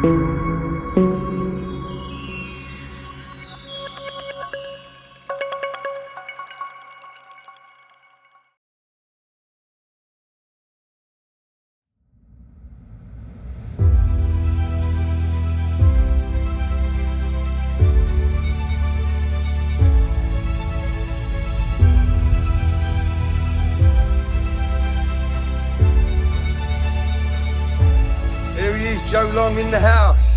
Here he is, Joe Long in the house.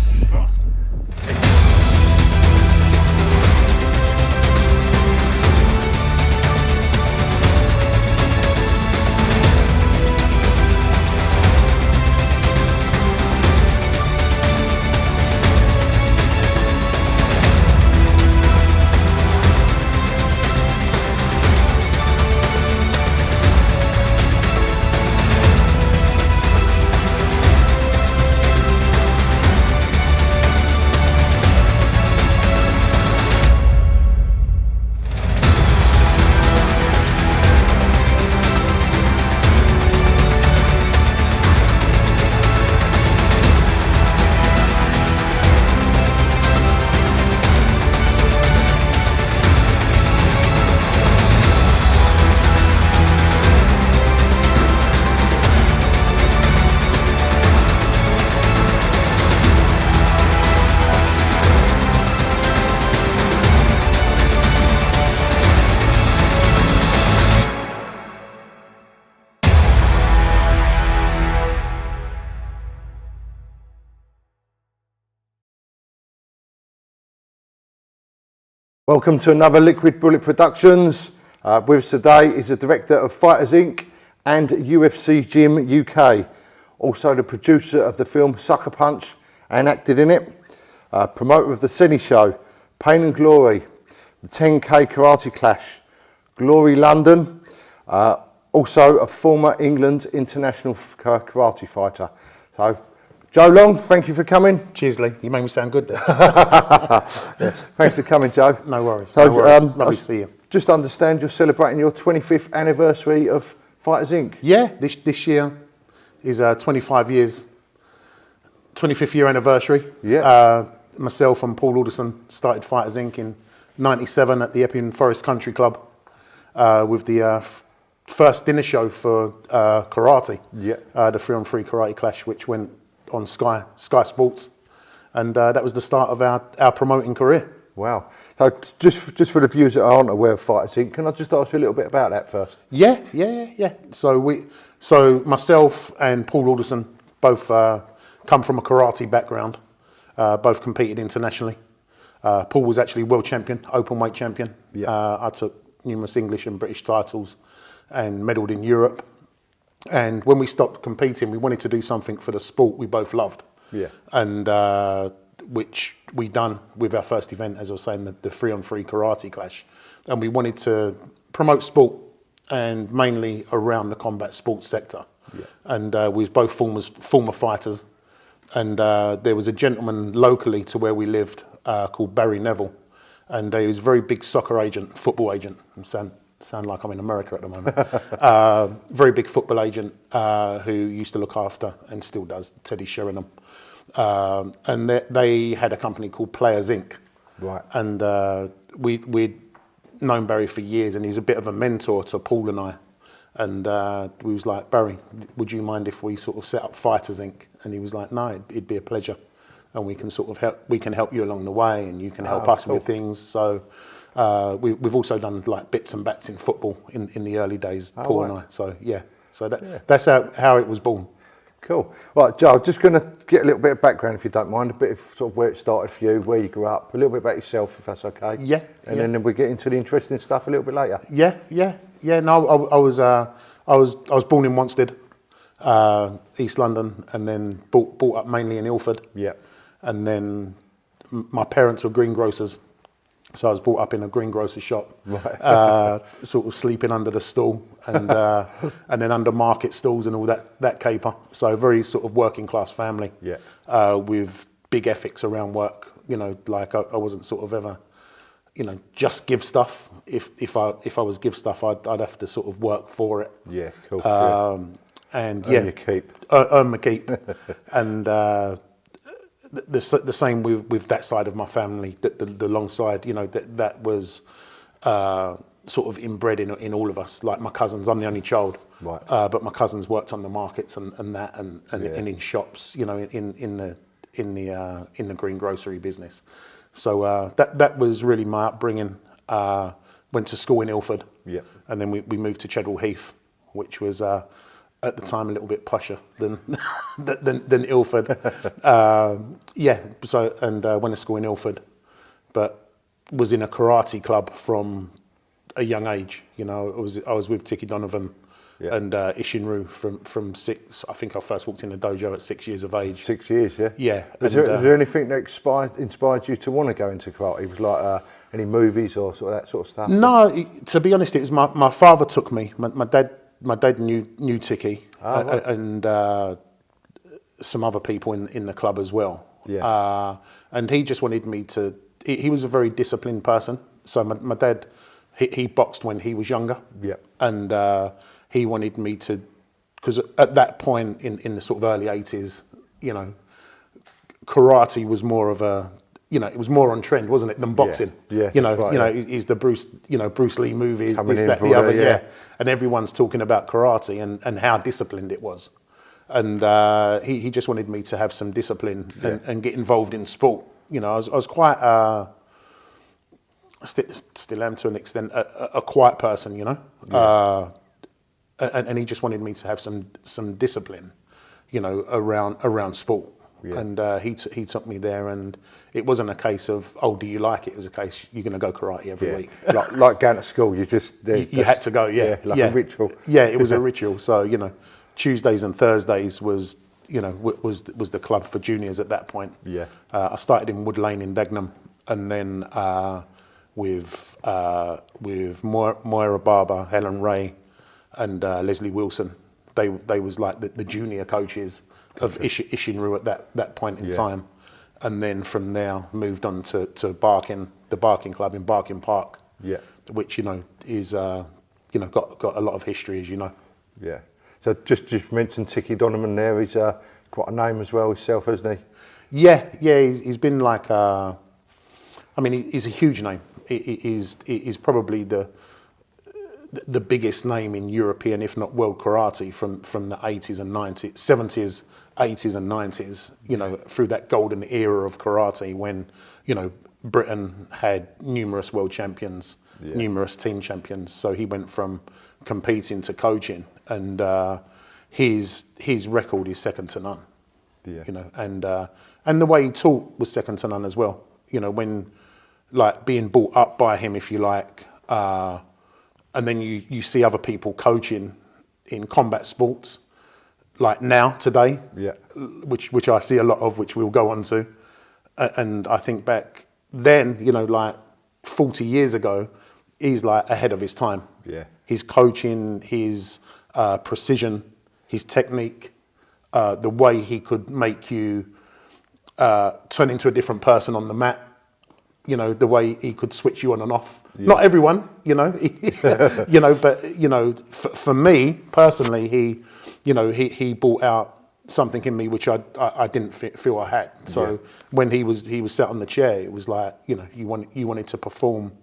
Welcome to another Liquid Bullet Productions. With us today is the director of Fighters Inc. and UFC Gym UK. Also the producer of the film Sucker Punch and acted in it. Promoter of the Cine Show, Pain and Glory, the 10K Karate Clash, Glory London. Also a former England international karate fighter. So, Joe Long, thank you for coming. Cheers, Lee. You made me sound good there. Yeah, thanks for coming, Joe. No worries. So, no worries. Lovely to see you. Just understand you're celebrating your 25th anniversary of Fighters Inc. Yeah, this year is 25th year anniversary. Yeah. Myself and Paul Alderson started Fighters Inc. in '97 at the Epping Forest Country Club with the first dinner show for karate. Yeah. The 3-on-3 Karate Clash, which went on Sky Sports, and that was the start of our promoting career. Wow. So just for the viewers that aren't aware of Fighters Inc., can I just ask you a little bit about that first? Yeah. So myself and Paul Alderson both come from a karate background, both competed internationally. Paul was actually world champion, open weight champion. Yeah. I took numerous English and British titles and medalled in Europe. And when we stopped competing, we wanted to do something for the sport we both loved. Yeah. And which we done with our first event, as I was saying, the 3-on-3 Karate Clash. And we wanted to promote sport, and mainly around the combat sports sector. Yeah. And we was both former fighters. And there was a gentleman locally to where we lived called Barry Neville. And he was a very big soccer agent, football agent. Sound like I'm in America at the moment. Very big football agent who used to look after, and still does, Teddy Sheringham. And they had a company called Players Inc. Right. And we'd known Barry for years, and he was a bit of a mentor to Paul and I. And we was like, Barry, would you mind if we sort of set up Fighters Inc.? And he was like, no, it'd be a pleasure. And we can sort of help you along the way, and you can help us with things. So we've also done like bits and bats in football in the early days, Paul and I. So that's how it was born. Cool. Right, Joe, I'm just going to get a little bit of background, if you don't mind, a bit of sort of where it started for you, where you grew up, a little bit about yourself, if that's okay. Yeah. And then we get into the interesting stuff a little bit later. Yeah. No, I was born in Wanstead, East London, and then brought up mainly in Ilford. Yeah. And then my parents were greengrocers, so I was brought up in a greengrocer shop, right. Sort of sleeping under the stall and then under market stalls and all that caper. So a very sort of working class family, with big ethics around work. You know, like I wasn't sort of ever, just give stuff. If I was give stuff, I'd have to sort of work for it. Yeah, cool. And earn your keep. Earn my keep. And the same with that side of my family, the long side, that was sort of inbred in all of us. Like my cousins, I'm the only child, Right. but my cousins worked on the markets and in shops, in the greengrocery business. So that was really my upbringing. Went to school in Ilford, Yeah. and then we moved to Cheddar Heath, which was at the time a little bit posher than than Ilford. Went to school in Ilford, but was in a karate club from a young age. I was with Tiki Donovan and Ishinru from 6. I think I first walked in the dojo at 6 years of age. 6 years, yeah. Yeah. Was there anything that inspired you to want to go into karate? It was like any movies or that sort of stuff? No, to be honest, it was my father took me. My dad knew Tiki and some other people in the club as well. Yeah. And he just wanted me to. He was a very disciplined person. So my dad, he boxed when he was younger. Yeah. And he wanted me to, because at that point in the sort of early 80s, karate was more of a, it was more on trend, wasn't it, than boxing? Yeah, Is the Bruce Lee movies, Coming this, in that, for the other, the, yeah. And everyone's talking about karate and how disciplined it was. And he just wanted me to have some discipline and get involved in sport. I was quite, still am to an extent, a quiet person, and he just wanted me to have some discipline, around sport. Yeah. And he took me there, and it wasn't a case of, oh, do you like it? It was a case, you're going to go karate every week. like going to school, you just... You had to go, like a ritual. Yeah, it was a ritual. So, Tuesdays and Thursdays was the club for juniors at that point. Yeah. I started in Wood Lane in Dagenham, and then with Moira Barber, Helen Ray, and Leslie Wilson, they was like the junior coaches of Ishinru at that point in time, and then from there moved on to the Barking Club in Barking Park, which is got a lot of history, as you know. Yeah. So just mentioned Tiki Donovan there. He's quite a name as well himself, hasn't he? Yeah. He's been like he's a huge name. He's probably the biggest name in European, if not world karate from the 80s and 90s, 70s, 80s and 90s, through that golden era of karate when, Britain had numerous world champions, numerous team champions. So he went from competing to coaching, and his record is second to none. Yeah. And the way he taught was second to none as well. When like being brought up by him, if you like, and then you see other people coaching in combat sports, like now, today, which I see a lot of, which we'll go on to. And I think back then, like 40 years ago, he's like ahead of his time. Yeah. His coaching, his precision, his technique, the way he could make you turn into a different person on the mat, the way he could switch you on and off. Yeah. Not everyone, but for me personally, he brought out something in me which I didn't feel I had. So when he was sat on the chair, it was like you wanted to perform,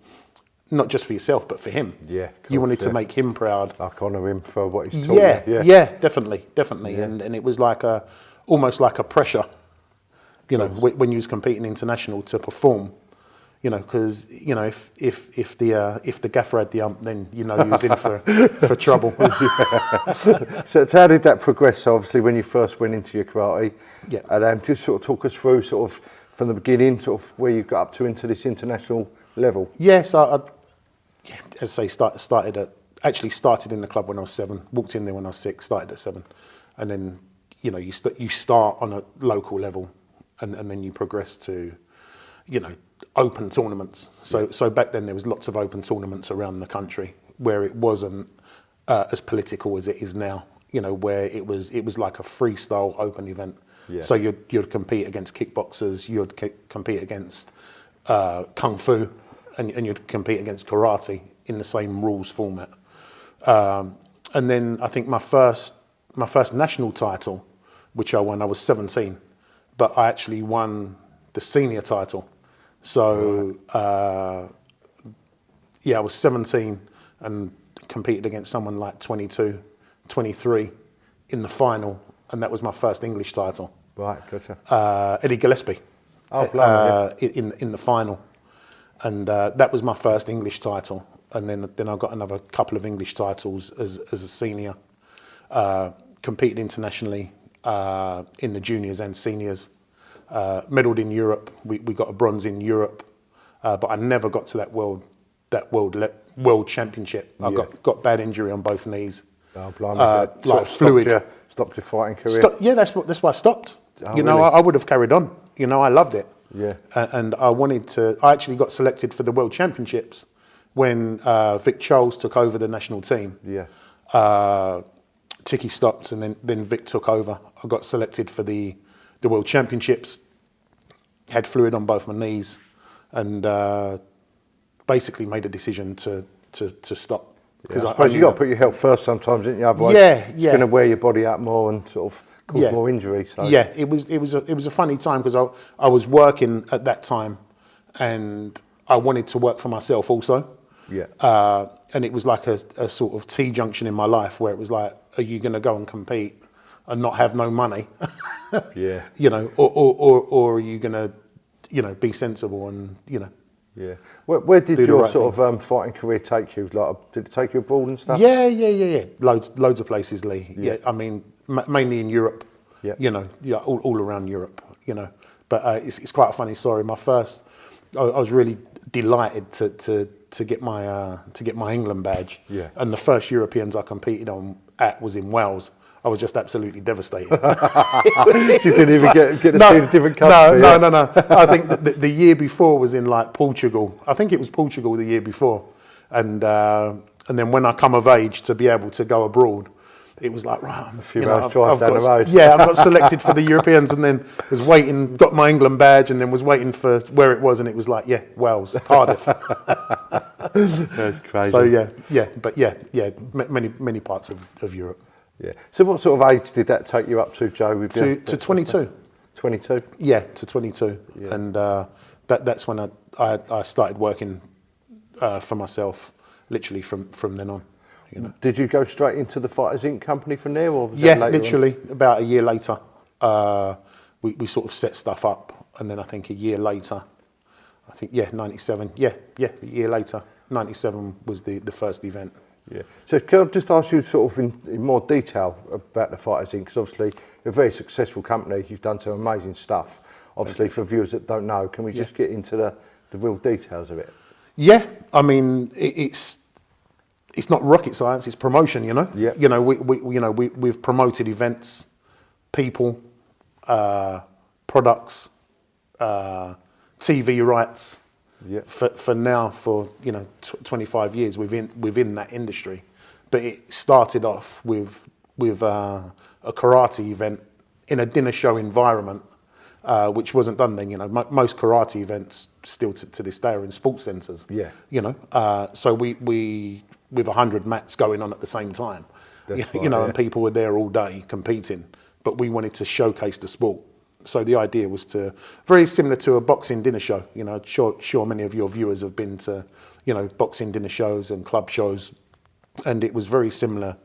not just for yourself but for him. Yeah, you wanted to make him proud. Like honour him for what he's taught you. Yeah, definitely. Yeah. And it was like almost like a pressure, when you was competing international to perform. Because if the gaffer had the ump, then you was in for trouble. So how did that progress? So obviously, when you first went into your karate, and just sort of talk us through sort of from the beginning, sort of where you got up to into this international level. Yes, I as I say, started in the club when I was 7. Walked in there when I was 6. Started at 7, and then you start on a local level, and then you progress to open tournaments. So back then there was lots of open tournaments around the country where it wasn't as political as it is now. Where it was like a freestyle open event. Yeah. So you'd compete against kickboxers, you'd compete against kung fu, and you'd compete against karate in the same rules format. And then I think my first national title, which I won, I was 17. but I actually won the senior title. So, yeah, I was 17 and competed against someone like 22, 23 in the final, and that was my first English title. Right, gotcha. Eddie Gillespie. Oh, blimey, In the final, and that was my first English title. And then I got another couple of English titles as a senior. Competed internationally in the juniors and seniors. Medalled in Europe. We got a bronze in Europe, but I never got to that world championship. I got bad injury on both knees. Oh, blimey. Like fluid. Stopped your fighting career. Yeah, that's why I stopped. Oh, you know, really? I would have carried on. You know, I loved it. Yeah. And I wanted to. I actually got selected for the world championships when Vic Charles took over the national team. Yeah. Tiki stopped, and then Vic took over. I got selected for the world championships. Had fluid on both my knees, and basically made a decision to stop. Yeah, I suppose you got to put your health first sometimes, didn't you? Otherwise, it's going to wear your body out more and sort of cause more injury. So. Yeah, it was a funny time because I was working at that time, and I wanted to work for myself also. Yeah. And it was like a sort of T-junction in my life where it was like, are you going to go and compete and not have no money? Yeah. You know, or are you going to, you know, be sensible and, you know. Yeah. Where did your right sort of fighting career take you? Like, did it take you abroad and stuff? Yeah. Loads of places, Lee. Yeah. I mean, mainly in Europe. Yeah. You know, all around Europe. You know, but it's quite a funny story. I was really delighted to get my England badge. Yeah. And the first Europeans I competed at was in Wales. I was just absolutely devastated. You didn't even get to see the different country. No. I think the year before was in like Portugal. I think it was Portugal the year before, and then when I come of age to be able to go abroad, it was like, right, a few hours drive down the road. Yeah, I got selected for the Europeans, and then was waiting, got my England badge, and then was waiting for where it was, and it was like, yeah, Wales, Cardiff. That's crazy. So yeah, many parts of Europe. Yeah. So what sort of age did that take you up to, Joe? With To 22. 22? Yeah, to 22. Yeah. And that's when I started working for myself, literally from then on. You know. Did you go straight into the Fighters Inc. company from there? Or was Yeah, that later literally about a year later, we sort of set stuff up. And then I think a year later, 97. Yeah, a year later, 97 was the first event. Yeah. So can I just ask you sort of in more detail about the Fighters Inc. Because obviously you're a very successful company. You've done some amazing stuff. Obviously for viewers that don't know, can we just get into the real details of it? Yeah, I mean it's not rocket science. It's promotion. You know. Yeah. You know we've promoted events, people, products, TV rights. Yeah. For 25 years within that industry, but it started off with a karate event in a dinner show environment, which wasn't done then. You know, most karate events still to this day are in sports centres. Yeah. You know, so we with 100 mats going on at the same time, and people were there all day competing, but we wanted to showcase the sport. So the idea was very similar to a boxing dinner show. You know, sure many of your viewers have been to, boxing dinner shows and club shows, and it was very similar.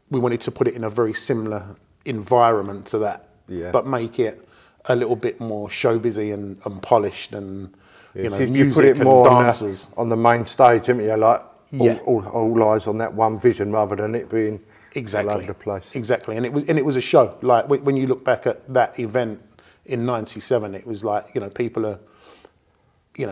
We wanted to put it in a very similar environment to that, but make it a little bit more showbizy and polished and, music you put it and more dancers. on the main stage, didn't you? Like all eyes on that one vision rather than it being all over the place. Exactly, and it was a show. Like when you look back at that event in '97, it was like people are,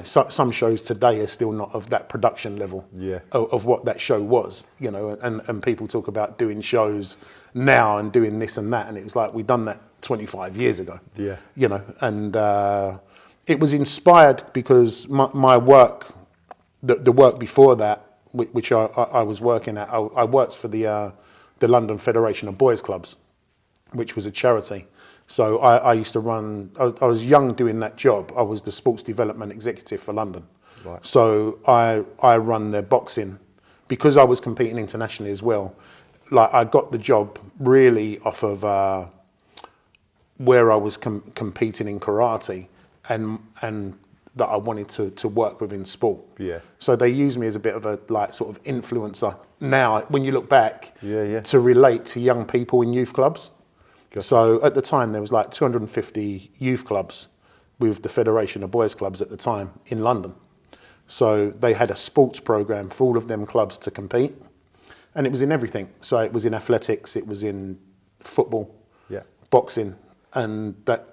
some shows today are still not of that production level of what that show was. And people talk about doing shows now and doing this and that, and it was like we've done that 25 years ago. And it was inspired because my work, the work before that, which I was working at, I worked for the London Federation of Boys Clubs, which was a charity. So I used to run, I was young doing that job. I was the sports development executive for London. Right. So I run their boxing because I was competing internationally as well. Like I got the job really off of where I was competing in karate and that I wanted to work within sport. Yeah. So they use me as a bit of a like sort of influencer now when you look back Yeah. to relate to young people in youth clubs. Gotcha. So at the time there was like 250 youth clubs with the Federation of Boys Clubs at the time in London. So they had a sports program for all of them clubs to compete, and it was in everything. So it was in athletics, it was in football, Yeah. boxing, and that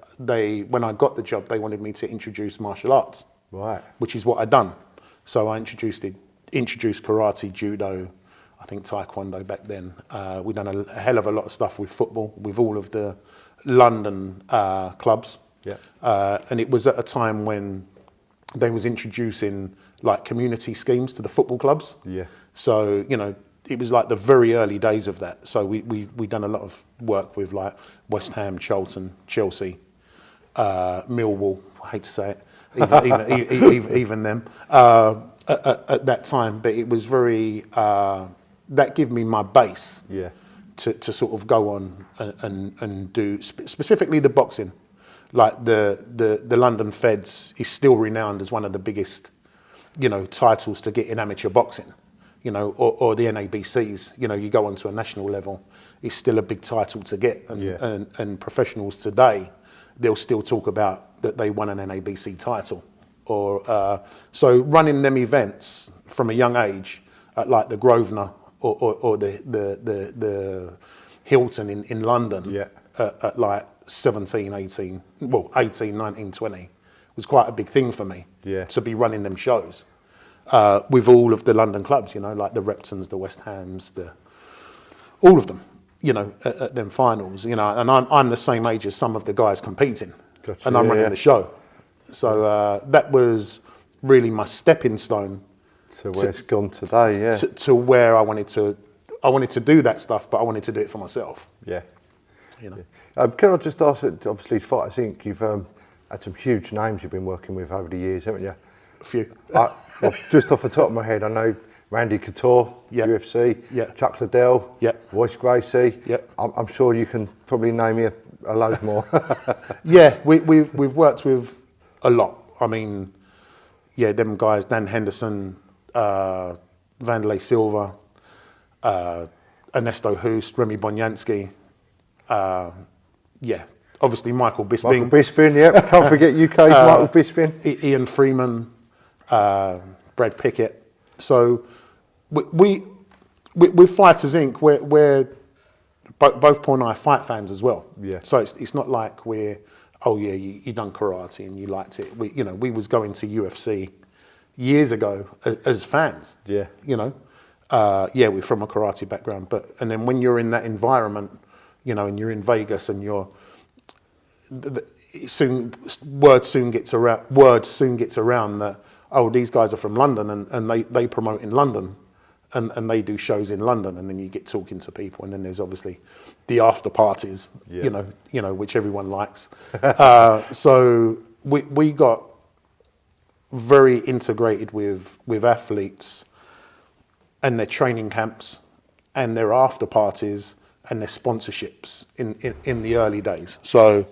when I got the job, they wanted me to introduce martial arts, Right. which is what I'd done. So I introduced karate, judo, I think taekwondo back then. We'd done a hell of a lot of stuff with football, with all of the London clubs. Yeah. And it was at a time when they was introducing like community schemes to the football clubs. Yeah. So, it was like the very early days of that. So we done a lot of work with like West Ham, Charlton, Chelsea, Millwall, I hate to say it, even them, at that time. But it was very, that gave me my base Yeah. to sort of go on and do, specifically the boxing. Like the London Feds is still renowned as one of the biggest, titles to get in amateur boxing, or the NABCs. You go onto a national level, it's still a big title to get. And professionals today, they'll still talk about that they won an NABC title. Or so running them events from a young age at like the Grosvenor or the Hilton in London. Yeah. At like 17, 18, 19, 20 was quite a big thing for me. Yeah. To be running them shows with all of the London clubs, like the Reptons, the West Hams, all of them, at them finals, and I'm the same age as some of the guys competing. Gotcha. And I'm running the show. So that was really my stepping stone So where it's gone today, yeah. to where I wanted to do that stuff, but I wanted to do it for myself. Yeah. Yeah. Can I just ask, obviously Fighters Inc., you've had some huge names you've been working with over the years, haven't you? A few. Well, just off the top of my head, I know Randy Couture, Yeah. UFC, Yeah. Chuck Liddell, Yeah. Royce Gracie. Yeah. I'm sure you can probably name me a load more. Yeah, we've worked with a lot. I mean, yeah, them guys, Dan Henderson, Vanderlei Silva, Ernesto Hoost, Remy Bonyansky, yeah, obviously Michael Bisping. Michael Bisping, yeah. Can't forget UK's Michael Bisping. Ian Freeman, Brad Pickett. So we with Fighters Inc., we're both Paul and I are fight fans as well. Yeah. So it's not like we're, oh yeah, you done karate and you liked it. We was going to UFC years ago as fans. Yeah. Yeah, we're from a karate background, and then when you're in that environment, and you're in Vegas and word soon gets around that, oh, these guys are from London and they promote in London and they do shows in London, and then you get talking to people, and then there's obviously the after parties, Yeah. Which everyone likes. So we got very integrated with athletes and their training camps and their after parties and their sponsorships in the early days. So,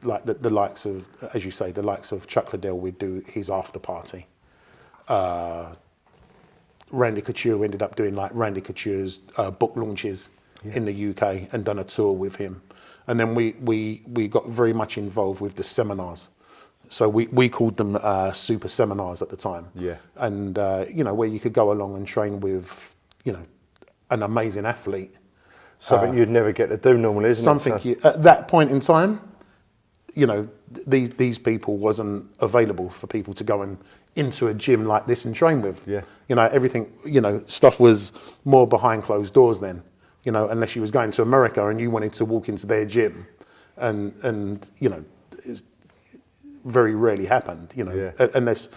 like the likes of, as you say, the likes of Chuck Liddell, we'd do his after party. Randy Couture ended up doing like Randy Couture's book launches in the UK and done a tour with him. And then we got very much involved with the seminars. So we called them super seminars at the time. Yeah. And, where you could go along and train with, an amazing athlete. Something you'd never get to do normally, isn't Something it? at that point in time, these people wasn't available for people to go into a gym like this and train with. Yeah. Everything, stuff was more behind closed doors then, unless you was going to America and you wanted to walk into their gym and it's very rarely happened, Yeah. unless,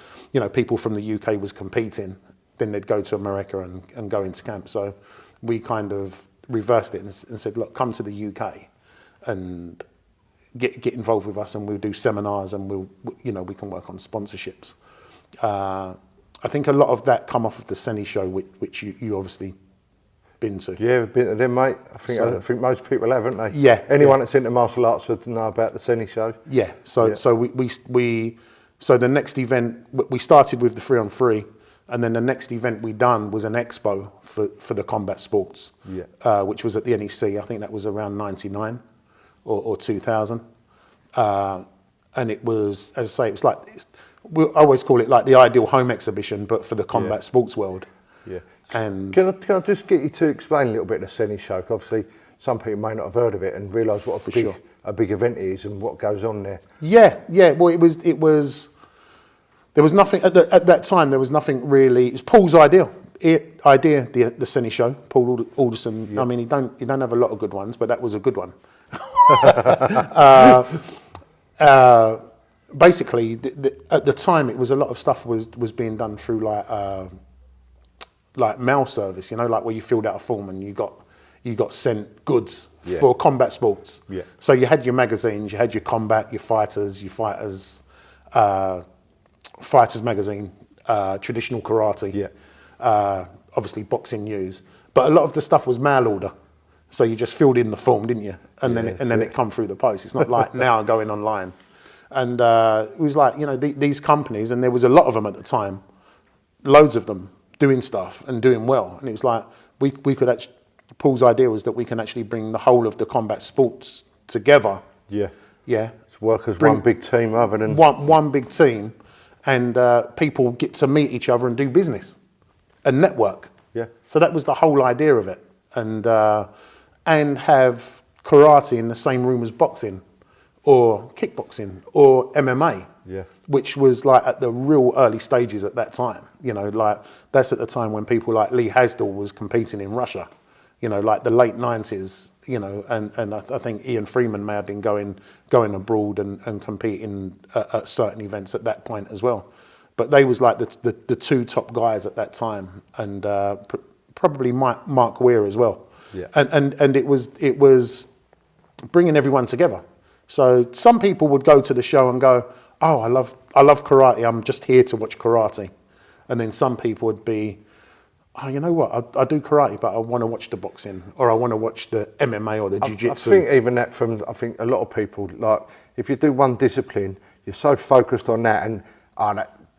people from the UK was competing, then they'd go to America and go into camp. So we kind of reversed it and said, look, come to the UK and get involved with us, and we'll do seminars, and we can work on sponsorships. I think a lot of that come off of the Senny show, which you obviously been to. Yeah, we've been to them, mate. I think most people have, haven't they? Yeah. Anyone that's into martial arts would know about the Senny show. Yeah. So so the next event, we started with the 3-on-3, and then the next event we done was an expo for the combat sports, which was at the NEC. I think that was around 99 or 2000. And it was, as I say, it was like, we always call it like the ideal home exhibition, but for the combat sports world. Yeah. And can I just get you to explain a little bit of the Senny show? 'Cause obviously, some people may not have heard of it and realise what a big event it is and what goes on there. Yeah. Well, it was. There was nothing at that time. There was nothing really. It was Paul's idea. The Senny show. Paul Alderson. Yeah. I mean, he don't have a lot of good ones, but that was a good one. Basically, at the time, it was a lot of stuff was being done through like mail service. You know, like where you filled out a form and you got sent goods for combat sports. Yeah. So you had your magazines, you had your combat, your fighters magazine, traditional karate. Yeah. Obviously boxing news, but a lot of the stuff was mail order. So you just filled in the form, didn't you? And then it come through the post. It's not like now going online. And it was like, you know, these companies, and there was a lot of them at the time, loads of them doing stuff and doing well. And it was like we could actually. Paul's idea was that we can actually bring the whole of the combat sports together. Yeah. Yeah. It's work as one big team rather than one big team, and people get to meet each other and do business and network. Yeah. So that was the whole idea of it, and have karate in the same room as boxing, or kickboxing, or MMA. Yeah. Which was like at the real early stages at that time. You know, like that's at the time when people like Lee Hasdall was competing in Russia. You know, like the late 90s, you know, and I think Ian Freeman may have been going abroad and competing at certain events at that point as well. But they was like the two top guys at that time, and probably Mark Weir as well. Yeah. And it was bringing everyone together. So some people would go to the show and go, oh, I love karate, I'm just here to watch karate. And then some people would be, oh, you know what? I do karate, but I want to watch the boxing, or I want to watch the MMA or the jiu-jitsu. I think even that I think a lot of people, like, if you do one discipline, you're so focused on that and,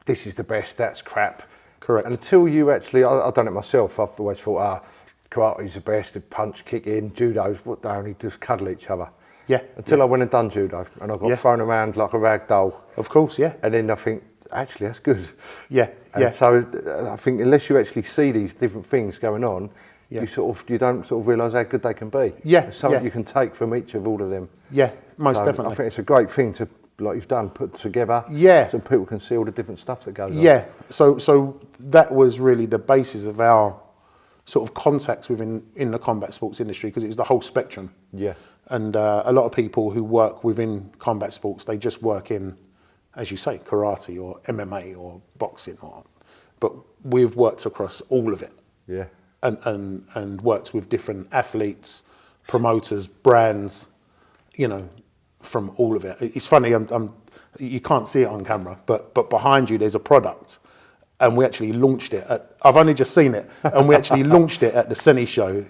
this is the best, that's crap. Correct. Until you actually, I've done it myself, I've always thought, karate's the best, the punch, kick in, judo's, what they only just cuddle each other. Yeah. Until I went and done judo, and I got thrown around like a rag doll. Of course, yeah. And then I think, actually, that's good. Yeah, and so I think unless you actually see these different things going on, you don't sort of realise how good they can be. Yeah, it's something you can take from each of all of them. Yeah, most definitely. I think it's a great thing to, like you've done, put together. Yeah. So people can see all the different stuff that goes on. Yeah. So that was really the basis of our sort of contacts in the combat sports industry, because it was the whole spectrum. Yeah. And a lot of people who work within combat sports, they just work in, as you say, karate or MMA or boxing, but we've worked across all of it. Yeah. And worked with different athletes, promoters, brands, you know, from all of it. It's funny, you can't see it on camera, but behind you there's a product, and we actually launched it I've only just seen it, and we actually launched it at the Senny show.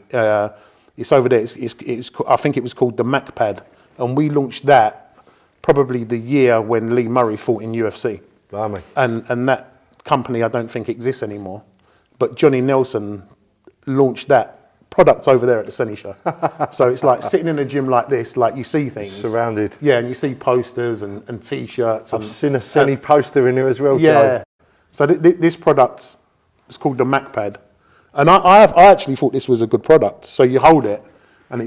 It's over there. It's I think it was called the Mac Pad, and we launched that probably the year when Lee Murray fought in UFC. Blimey. And that company I don't think exists anymore, but Johnny Nelson launched that product over there at the Senny show. So it's like sitting in a gym like this, like you see things surrounded. Yeah, and you see posters and T-shirts. I've seen a Senny poster in there as well. Yeah. Joe. So this product is called the Mac Pad. And I actually thought this was a good product. So you hold it, and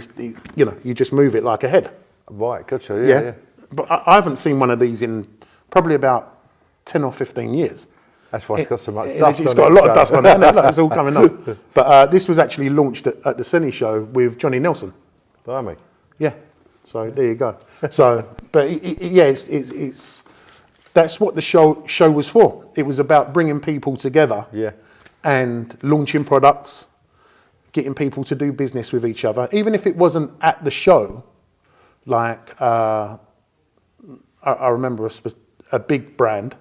you just move it like a head. Right, gotcha. Yeah. But I haven't seen one of these in probably about 10 or 15 years. That's why it's got so much dust on it. It's got a lot of dust on it. Look, it's all coming off. But this was actually launched at the Senny show with Johnny Nelson. Blimey. Yeah. So there you go. So, but it's that's what the show was for. It was about bringing people together. Yeah. And launching products, getting people to do business with each other, even if it wasn't at the show. Like I remember a big brand.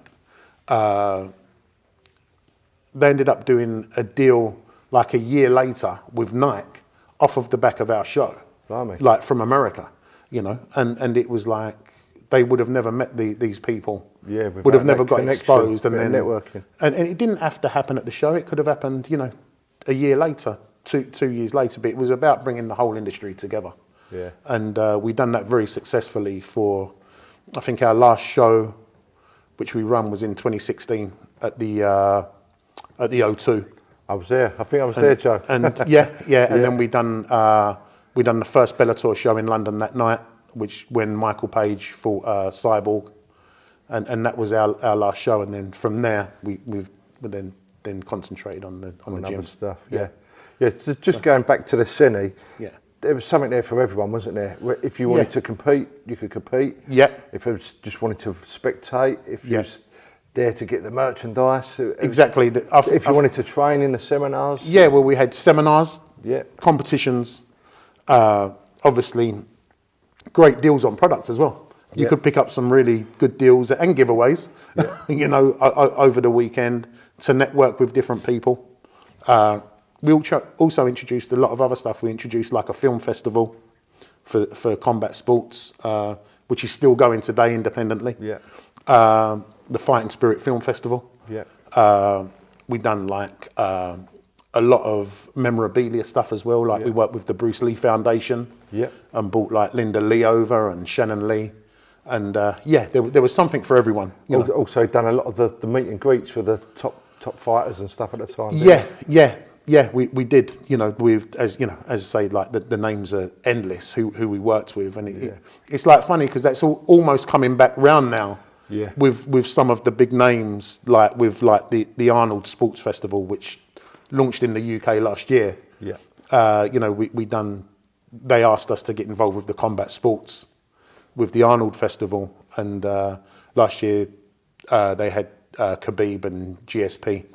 They ended up doing a deal like a year later with Nike off of the back of our show, Blimey. like from America, you know, and it was like they would have never met these people, Yeah, would have without never that got connection, exposed, and bit of then networking. and it didn't have to happen at the show. It could have happened, you know, a year later, two years later. But it was about bringing the whole industry together. Yeah. And we done that very successfully for, I think our last show, which we run, was in 2016 at the O2. I was there. I think I was there, Joe. And yeah. And then we done the first Bellator show in London that night, which when Michael Page fought Cyborg, and that was our last show. And then from there we've then concentrated on the gym stuff. Yeah. So just going back to the cine. Yeah. There was something there for everyone, wasn't there? Where if you wanted to compete, you could compete. Yeah. If it was just wanted to spectate, if you was there to get the merchandise. Exactly. If you wanted to train in the seminars. Yeah, well, we had seminars, Yeah. competitions, obviously great deals on products as well. You could pick up some really good deals and giveaways, you know, over the weekend to network with different people. We also introduced a lot of other stuff. We introduced like a film festival for combat sports, which is still going today independently. Yeah. The Fighting Spirit Film Festival. Yeah. We done like a lot of memorabilia stuff as well. Like we worked with the Bruce Lee Foundation. Yeah. And brought like Linda Lee over and Shannon Lee. And there was something for everyone. You know? Also done a lot of the meet and greets with the top fighters and stuff at the time. Yeah, we did, you know, with, as I say, like the names are endless who we worked with, and it's like funny because that's almost coming back round now. Yeah. With some of the big names, like with like the Arnold Sports Festival, which launched in the UK last year. Yeah. You know, they asked us to get involved with the combat sports, with the Arnold Festival, and last year they had Khabib and GSP.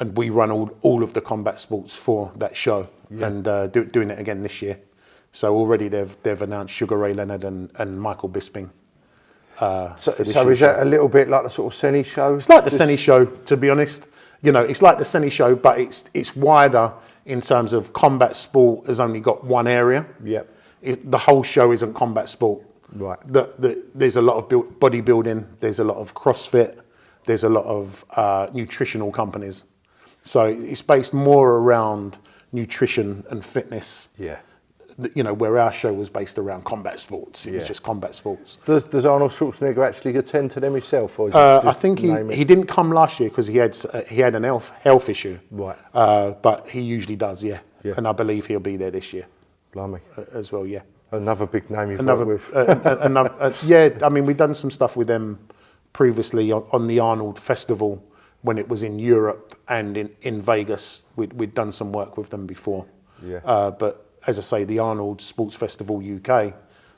And we run all of the combat sports for that show, and doing it again this year. So already they've announced Sugar Ray Leonard and Michael Bisping. So is that a little bit like the sort of Senny show? It's like the Senny show, to be honest. You know, it's like the Senny show, but it's wider in terms of combat sport has only got one area. Yep. The whole show isn't combat sport. Right. There's a lot of bodybuilding. There's a lot of CrossFit. There's a lot of nutritional companies. So it's based more around nutrition and fitness. Yeah. You know, where our show was based around combat sports. It was just combat sports. Does Arnold Schwarzenegger actually attend to them himself? Or I think he didn't come last year because he had an health issue. Right. But he usually does, yeah. And I believe he'll be there this year. Blimey. As well, yeah. Another big name you've worked with. Yeah, I mean, we've done some stuff with them previously on the Arnold Festival when it was in Europe and in Vegas. We'd done some work with them before. Yeah. But as I say, the Arnold Sports Festival UK,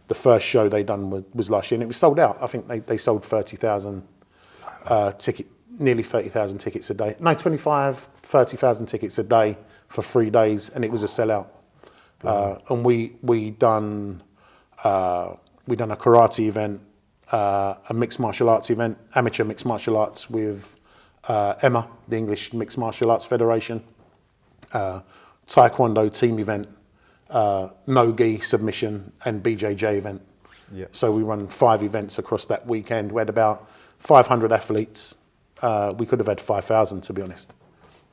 the first show they done was last year, and it was sold out. I think they sold 30,000 nearly 30,000 tickets a day. No, 30,000 tickets a day for 3 days, and it was a sellout. And we done a karate event, a mixed martial arts event, amateur mixed martial arts with EMMA, the English Mixed Martial Arts Federation, taekwondo team event, no-gi submission, and BJJ event. Yeah. So we run 5 events across that weekend. We had about 500 athletes. We could have had 5,000, to be honest.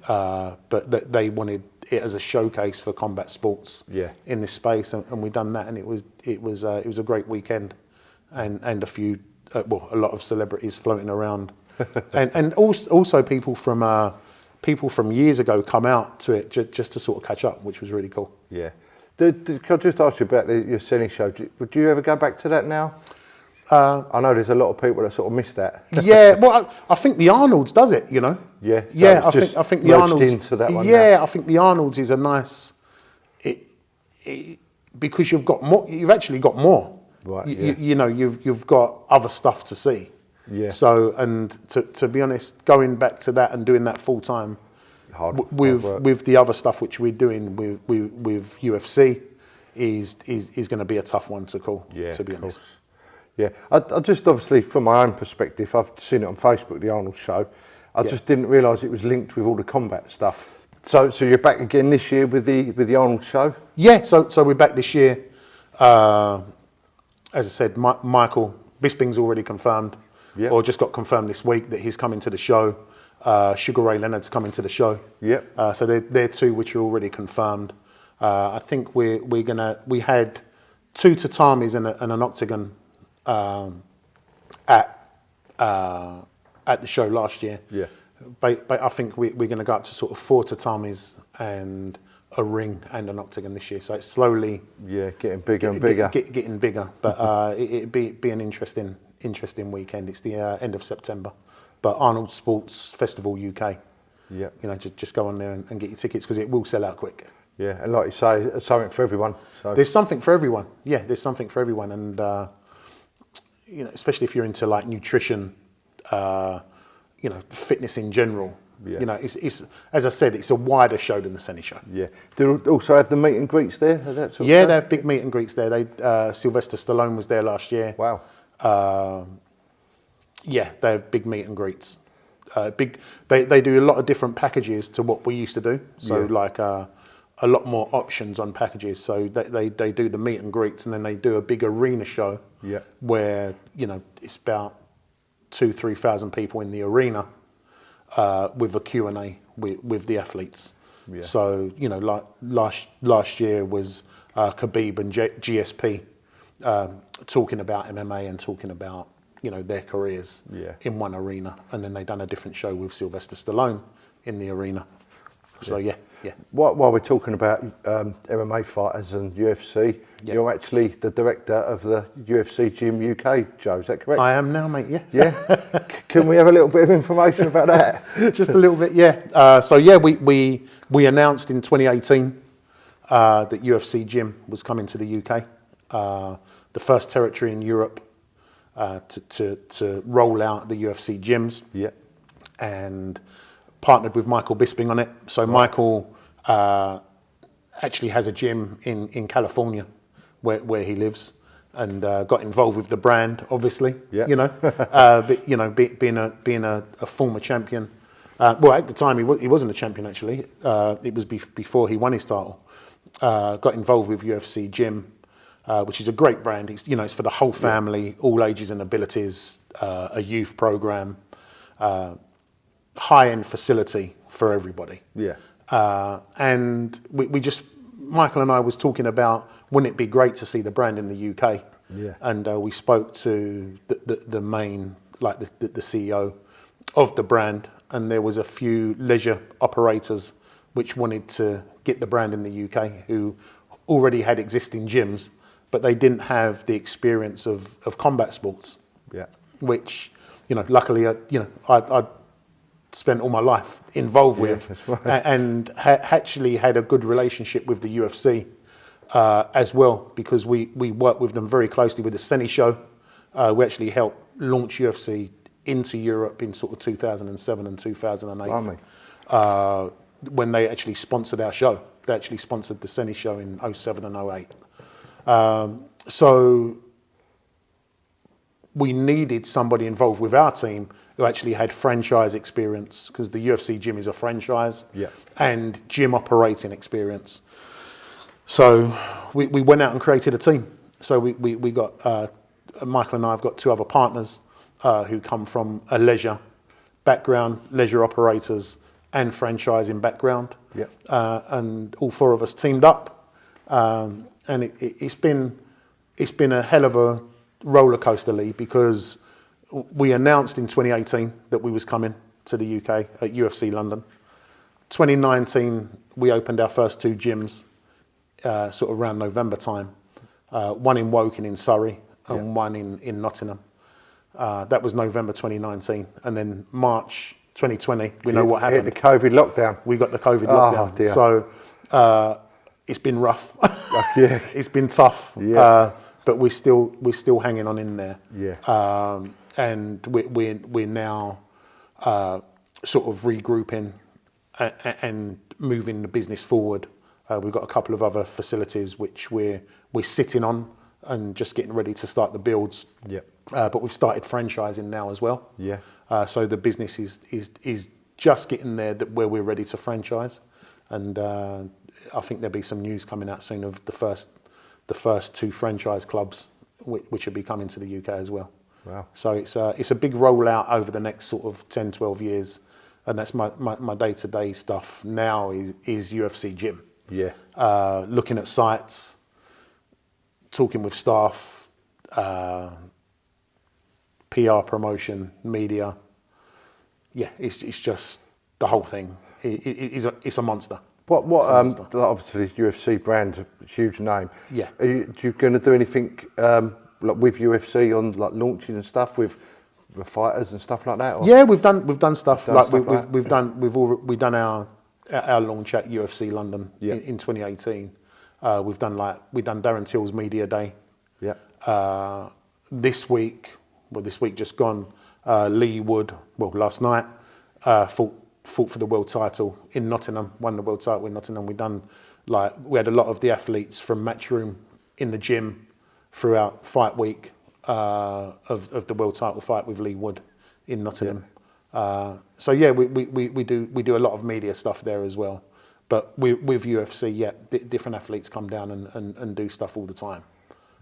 But they wanted it as a showcase for combat sports in this space, and we done that, and it was a great weekend, and a few a lot of celebrities floating around, and also people from years ago come out to it just to sort of catch up, which was really cool. Yeah. Could I just ask you about your Senny show? Would you ever go back to that now? I know there's a lot of people that sort of miss that. Yeah, well, I think the Arnold's does it, you know. Yeah, yeah. I think the Arnold's into that one. Yeah, now. I think the Arnold's is a nice. Because you've got more. You've actually got more. Right. You know, you've got other stuff to see. Yeah. So, and to be honest, going back to that and doing that full time, with the other stuff which we're doing with UFC, is going to be a tough one to call. Yeah, to be honest. Yeah, I just obviously from my own perspective, I've seen it on Facebook, the Arnold show. I just didn't realise it was linked with all the combat stuff. So you're back again this year with the Arnold show? Yeah, so we're back this year. As I said, Michael Bisping's already confirmed, Yep. or just got confirmed this week that he's coming to the show. Sugar Ray Leonard's coming to the show. Yep. So they're two which are already confirmed. I think we had 2 tatamis and an octagon at the show last year. Yeah. But I think we're going to go up to sort of 4 tatamis and a ring and an octagon this year. So it's slowly getting bigger and bigger. Getting bigger. But it'd be an interesting weekend. It's the end of September. But Arnold Sports Festival UK. Yeah. You know, just go on there and get your tickets because it will sell out quick. Yeah, and like you say, it's something for everyone. So. There's something for everyone. Yeah, there's something for everyone, and you know, especially if you're into like nutrition, you know, fitness in general. Yeah. You know, it's as I said, it's a wider show than the Senny show. Yeah. Do they also have the meet and greets there? That sort of Yeah, stuff? they have big meet and greets there. Sylvester Stallone was there last year. Wow. Yeah, they have big meet and greets. They do a lot of different packages to what we used to do. So like a lot more options on packages. So they do the meet and greets, and then they do a big arena show. Yeah. Where, you know, it's about 2,000-3,000 people in the arena with a Q&A with the athletes. Yeah. So, you know, like last year was Khabib and GSP talking about MMA and talking about, you know, their careers in one arena, and then they done a different show with Sylvester Stallone in the arena. So yeah. While we're talking about MMA fighters and UFC, you're actually the director of the UFC Gym UK, Joe. Is that correct? I am now, mate. Yeah. Yeah. Can we have a little bit of information about that? Just a little bit, yeah. So yeah, we announced in 2018 that UFC Gym was coming to the UK, the first territory in Europe to roll out the UFC gyms. Yeah. And partnered with Michael Bisping on it. So Michael actually has a gym in California where he lives, and got involved with the brand, obviously. Yeah. You know, but you know, being a former champion. Well, at the time he wasn't a champion actually. It was before he won his title. Got involved with UFC Gym, which is a great brand. It's, you know, it's for the whole family, all ages and abilities. A youth program. High-end facility for everybody. Yeah. And we just, Michael and I was talking about, wouldn't it be great to see the brand in the UK? Yeah. And we spoke to the main, like the CEO of the brand, and there was a few leisure operators which wanted to get the brand in the UK, who already had existing gyms, but they didn't have the experience of combat sports. Yeah. Which, you know, luckily, I spent all my life involved with, that's right. and actually had a good relationship with the UFC as well, because we worked with them very closely with the Senny show. We actually helped launch UFC into Europe in sort of 2007 and 2008. Blimey. When they actually sponsored our show. They actually sponsored the Senny show in 07 and 08. So we needed somebody involved with our team who actually had franchise experience, because the UFC gym is a franchise, and gym operating experience. So we went out and created a team. So we got, Michael and I have got 2 other partners who come from a leisure background, leisure operators and franchising background. And all 4 of us teamed up. And it's been a hell of a roller coaster, Lee, because we announced in 2018 that we was coming to the UK at UFC London. 2019, we opened our first 2 gyms, sort of around November time. One in Woking in Surrey and one in Nottingham. That was November 2019. And then March 2020, we know what happened. Hit the COVID lockdown. We got the COVID lockdown. Dear. So it's been rough. Yeah. It's been tough. Yeah. But we're still hanging on in there. Yeah. And we're now sort of regrouping and moving the business forward. We've got a couple of other facilities which we're sitting on and just getting ready to start the builds. Yeah. But we've started franchising now as well. Yeah. So the business is just getting there where we're ready to franchise, and I think there'll be some news coming out soon of the first 2 franchise clubs which will be coming to the UK as well. Wow. So it's a big rollout over the next sort of 10, 12 years, and that's my day-to-day stuff now is UFC gym. Yeah. Looking at sites, talking with staff, PR promotion, media. Yeah, it's just the whole thing. It's a monster. What obviously UFC brand, a huge name. Yeah. Are you going to do anything like with UFC on like launching and stuff with the fighters and stuff like that? Or? Yeah, we've done stuff we've done our launch at UFC London in 2018. We've done Darren Till's Media Day. Yeah. This week just gone, Lee Wood, last night, fought for the world title in Nottingham, won the world title in Nottingham. We had a lot of the athletes from Matchroom in the gym throughout fight week of the world title fight with Lee Wood in Nottingham. Yeah. So yeah, we do a lot of media stuff there as well. But with UFC, different athletes come down and do stuff all the time.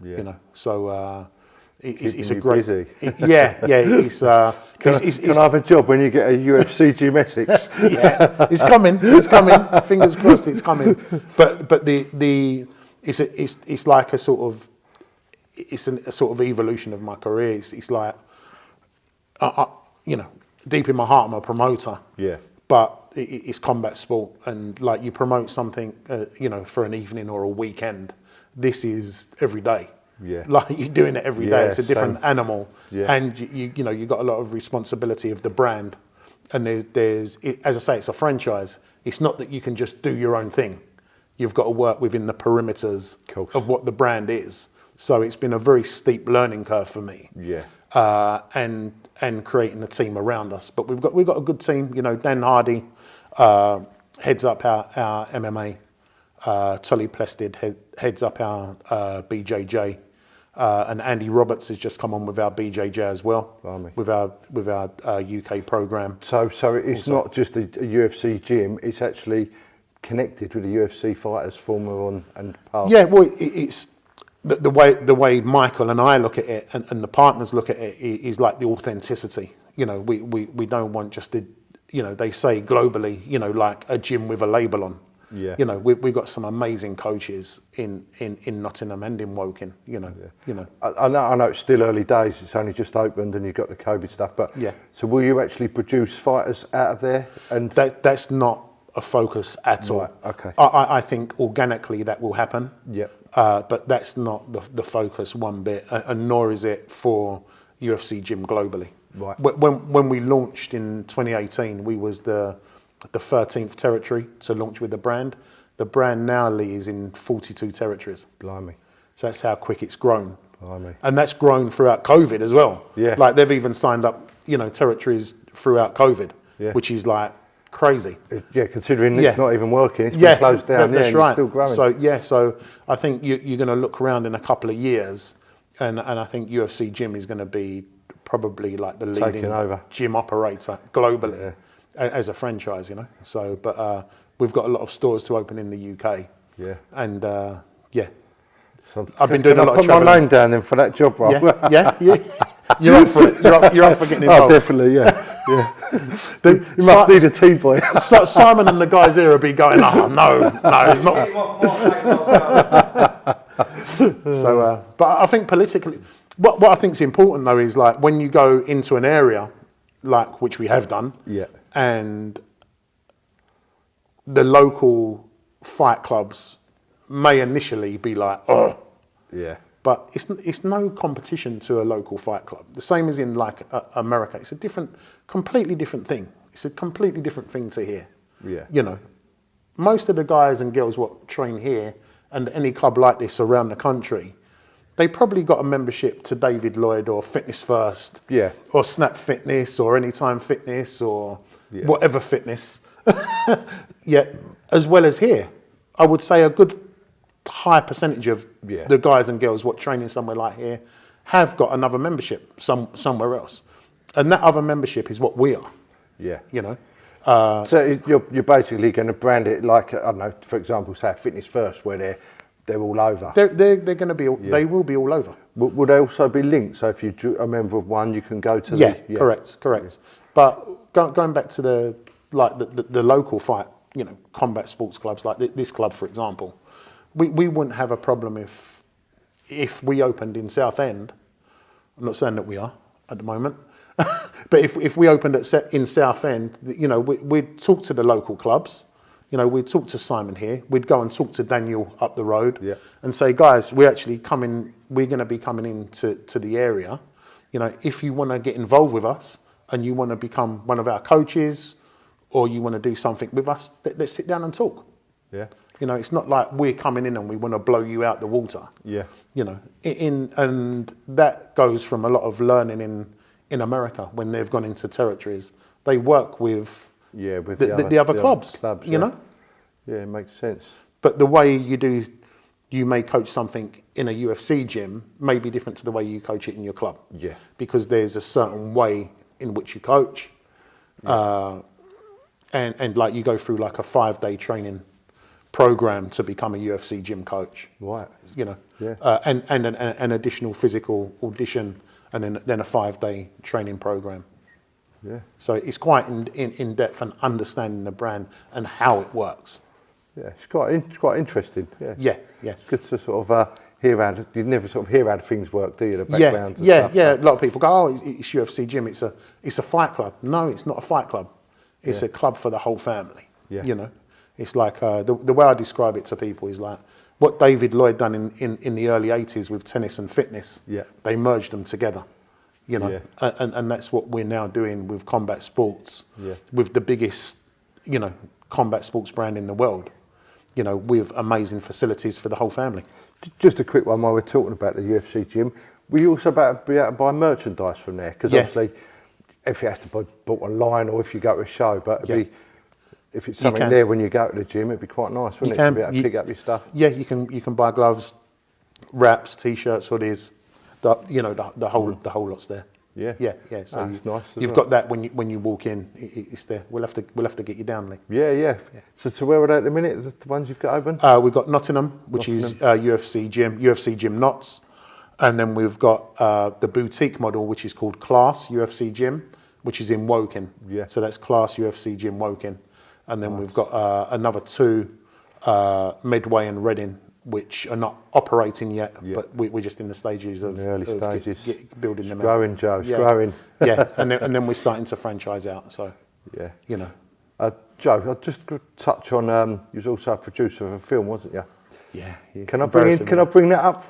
Yeah. You know, so it's a you great. busy. It's Can I have a job when you get a UFC gymnastics? yeah, it's coming. Fingers crossed, it's coming. But it's like a sort of evolution of my career. It's like, deep in my heart, I'm a promoter. Yeah. But it's combat sport, and like you promote something, for an evening or a weekend. This is every day. Yeah. Like you're doing it every day. Yeah, It's a different animal, Yeah. and you got a lot of responsibility of the brand. And there's as I say, it's a franchise. It's not that you can just do your own thing. You've got to work within the perimeters of what the brand is. So it's been a very steep learning curve for me. Yeah. And creating a team around us. But we've got a good team. Dan Hardy heads up our MMA. Tully Plested heads up our BJJ. And Andy Roberts has just come on with our BJJ as well, with our UK program. So it's also not just a UFC gym; it's actually connected with the UFC fighters, former and past. Yeah, well, it's the way Michael and I look at it, and the partners look at it, is like the authenticity. We don't want just they say globally, like a gym with a label on. Yeah. We've got some amazing coaches in Nottingham and in Woking. I know it's still early days. It's only just opened, and you've got the COVID stuff. But yeah. So will you actually produce fighters out of there? And that's not a focus at all. Right, okay. I think organically that will happen. Yeah. But that's not the focus one bit, and nor is it for UFC Gym globally. Right. When we launched in 2018, we was the 13th territory to launch with the brand. The brand now, Lee, is in 42 territories. Blimey. So that's how quick it's grown. Blimey. And that's grown throughout COVID as well. Yeah. Like they've even signed up, territories throughout COVID, Yeah. which is like crazy. Yeah, considering Yeah. it's not even working, it's been closed down. That's and right. It's still growing. So I think you're going to look around in a couple of years, and I think UFC Gym is going to be probably like the leading over. gym operator globally as a franchise. So, but we've got a lot of stores to open in the UK. Yeah. And So I've been doing a lot of put traveling. my name down then for that job role. Yeah. You're up for it. You're up for getting involved. Oh, definitely, yeah. You must need a tea boy. Simon and the guys here will be going, oh, no, it's not. So, but I think politically, what I think is important though is like when you go into an area, like which we have done, and the local fight clubs may initially be like, oh, yeah. but it's no competition to a local fight club. The same as in like America. It's a completely different thing. It's a completely different thing to here. Yeah. Most of the guys and girls what train here and any club like this around the country, they probably got a membership to David Lloyd or Fitness First, or Snap Fitness or Anytime Fitness or whatever fitness. As well as here, I would say a good high percentage of the guys and girls what training somewhere like here have got another membership somewhere else. And that other membership is what we are, Yeah. you know. So you're basically going to brand it like, I don't know, for example, say Fitness First, where they're all over. They're going to be, they will be all over. Would they also be linked? So if you're a member of one, you can go to Yeah, the... correct. Yeah. But going back to the local fight, you know, combat sports clubs like this club, for example, we wouldn't have a problem if we opened in Southend. I'm not saying that we are at the moment, but if we opened in Southend, you know, we'd talk to the local clubs. You know, we'd talk to Simon here. We'd go and talk to Daniel up the road and say, guys, we're going to be coming into the area. You know, if you want to get involved with us and you want to become one of our coaches or you want to do something with us, let's sit down and talk. Yeah. You know, it's not like we're coming in and we want to blow you out the water. Yeah. You know, and that goes from a lot of learning in America when they've gone into territories. They work with the other clubs, you know? Yeah, it makes sense. But the way you may coach something in a UFC gym may be different to the way you coach it in your club. Yeah. Because there's a certain way in which you coach. Yeah. And like you go through like a 5-day training program to become a UFC gym coach. Right. You know, Yeah. and an additional physical audition and then a 5-day training program. Yeah. So it's quite in depth and understanding the brand and how it works. Yeah, it's quite interesting. Yeah. Yeah. It's good to sort of hear how you never sort of hear how things work, do you? The backgrounds. Yeah. A lot of people go, "Oh, it's UFC gym. It's a fight club." No, it's not a fight club. It's a club for the whole family. Yeah. You know, it's like the way I describe it to people is like what David Lloyd done in the early '80s with tennis and fitness. Yeah. They merged them together. You know, Yeah. and that's what we're now doing with combat sports. Yeah. With the biggest, you know, combat sports brand in the world. You know, with amazing facilities for the whole family. Just a quick one while we're talking about the UFC gym. Will you also be able to buy merchandise from there? Because obviously, if you have to buy online or if you go to a show, but if it's something there when you go to the gym, it'd be quite nice, wouldn't it? To be able to pick up your stuff. Yeah, you can buy gloves, wraps, t-shirts, hoodies, the whole lot's there. Yeah. So it's nice. You've got that when you walk in. It's there. We'll have to get you down, Lee. Yeah. So where are they at the minute? Is it the ones you've got open? We've got Nottingham, which is UFC gym Knots, and then we've got the boutique model, which is called Class UFC Gym, which is in Woking. Yeah. So that's Class UFC Gym Woking, and then we've got another 2, Medway and Reading, which are not operating yet, but we're just in the stages of the early stages, building them out. Growing, Joe. It's growing. and then we're starting to franchise out. So you know, Joe, I'll just touch on. You was also a producer of a film, wasn't you? Yeah. Can I bring that up?